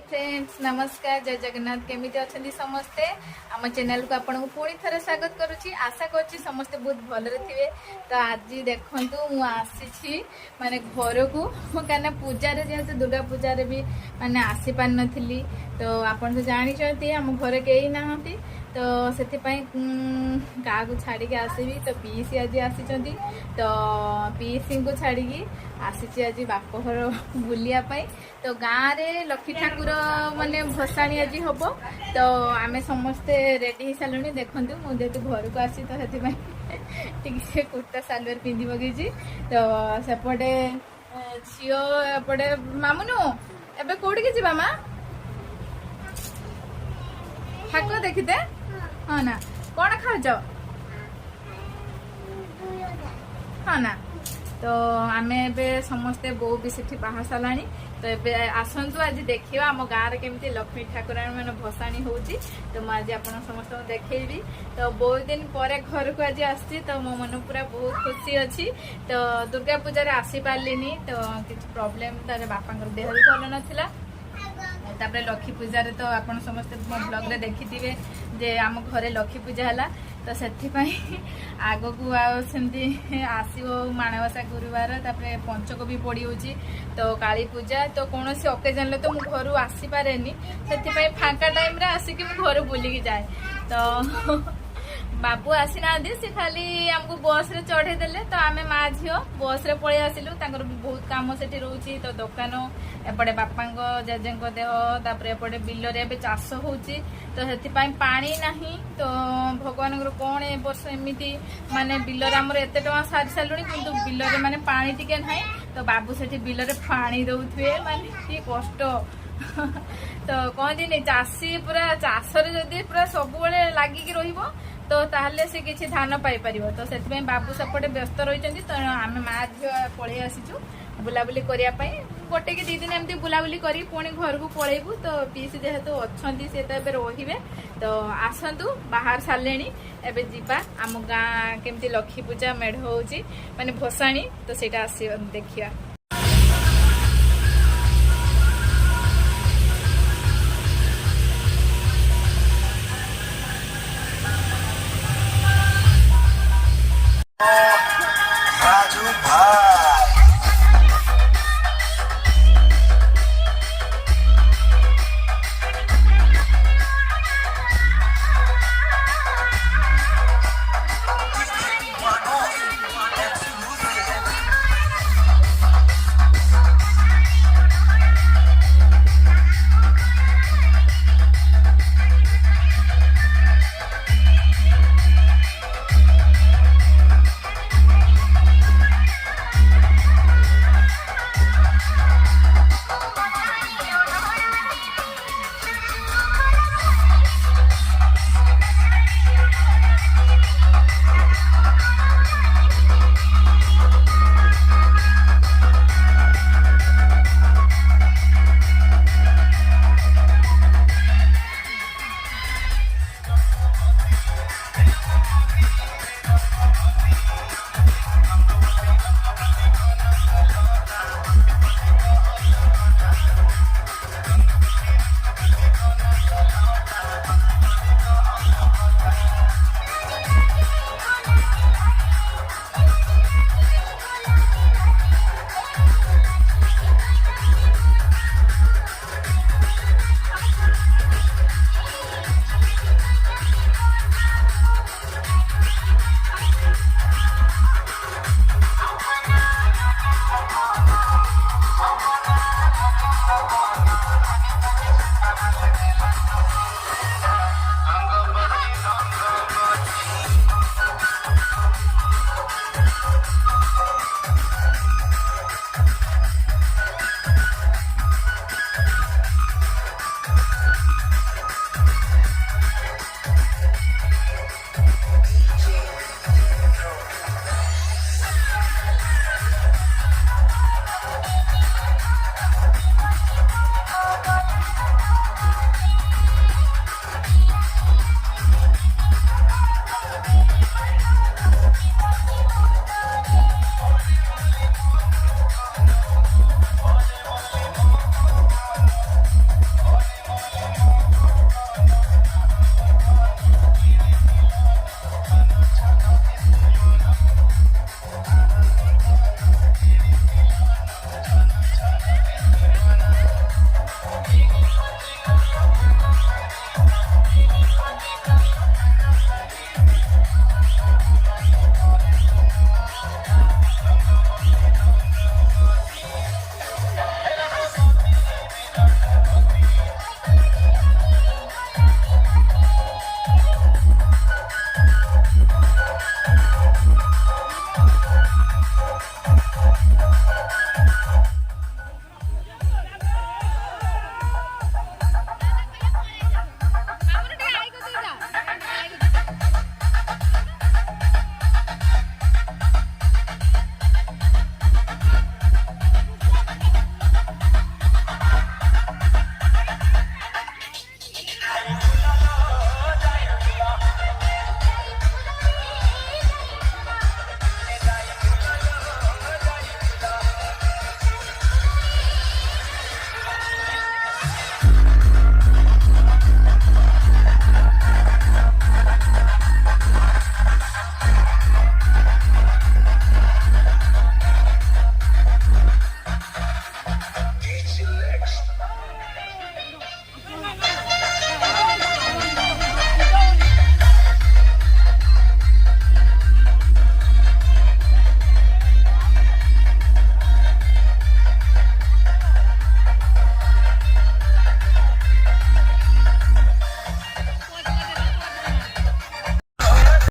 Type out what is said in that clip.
Friends नमस्कार जय जगन्नाथ केमी अच्छा समस्ते आम चैनल को आपको पुणी थे स्वागत करुच्ची आशा करुच्ची समस्ते बहुत भलरे थे। तो आज देखूँ मुझे माने घर को कहीं पूजा जेहतु दुर्गा पूजा भी माने आसी पार नी तो आपन तो जानते आम घर कई ना तो से क्या छाड़ी आसबि तो पीसी आज आसी तो पीसी को छाड़ी आसी आज बापघर बुलियापाई तो गाँव रे लक्ष्मी ठाकुर माने भसाणी आज हम तो आम समस्ते रेडी हो सारे देखूँ मुझे घर को आसी तो से कुर्ता सालवार पिंधि पकई तो सेपटे झील एपटे मामुनु एबे कौटी की मामा ठाकुर देखीते हाँ ना कौन खाऊच हाँ ना तो आम ए समस्ते बो भी से बाहा सारा तो ये आसतु आज देखा आम गाँव में केमी लक्ष्मी ठाकुराणी मैंने भसाणी हो तो मुझे आप समस्त देखी तो बहुत दिन पर घर को आज आसी तो मो मन पूरा बहुत खुशी अच्छी तो दुर्गा पूजा आसी पार्ली तो किसी प्रोब्लेम तार बापा देह भी भल नाला तापर लक्ष्मी पूजा तो आप समस्त मो ब्लॉग रे देखी जे आम घरे लक्ष्मी पूजा है तो से आग को आसमती आसो माणवसा गुरुवार तापर पंचक भी पड़ी हो तो काली पूजा तो कौन सी ओकेजन तो मुझे घर आसी पारे से फांका टाइम रे आसिक घर बुलिकी जाए तो बाबू आसी ना सी खाली आमको बस रे चढ़े देले तो आमे माँ झील बस रे पड़े आसिलु तांकर बहुत काम से रोची तो दुकान एपटे बापा जेजे देह तापर एपटे बिल रे चाष होची तो से पानी नहीं तो भगवान कौन ए वर्ष एमती माने बिल आमर एत टका सारी सारूँ किंतु बिल रे माने पानी टिके ना तो बाबू से बिल रे पानी दौथे माने कि कष्ट तो कहती चाषी पूरा चाष जदि पूरा सब लगिकी रहिबो तो ताहले से किसी धान पाई परिबो तो से बाबू सेपटे व्यस्त रही तो आम माँ झील पलि आसीचु बुलाबुली करने गोटे कि 2 दिन एमती बुलाबुली करी पुणी घर को पलैबू तो पीसी जेहेतु अच्छा सी तो ए रे तो आसतु बाहर सारे एवं जीवा आम गाँ केमती लक्ष्मी पूजा मेढ़ हो माने भसाणी तो सीटा आस देखिया।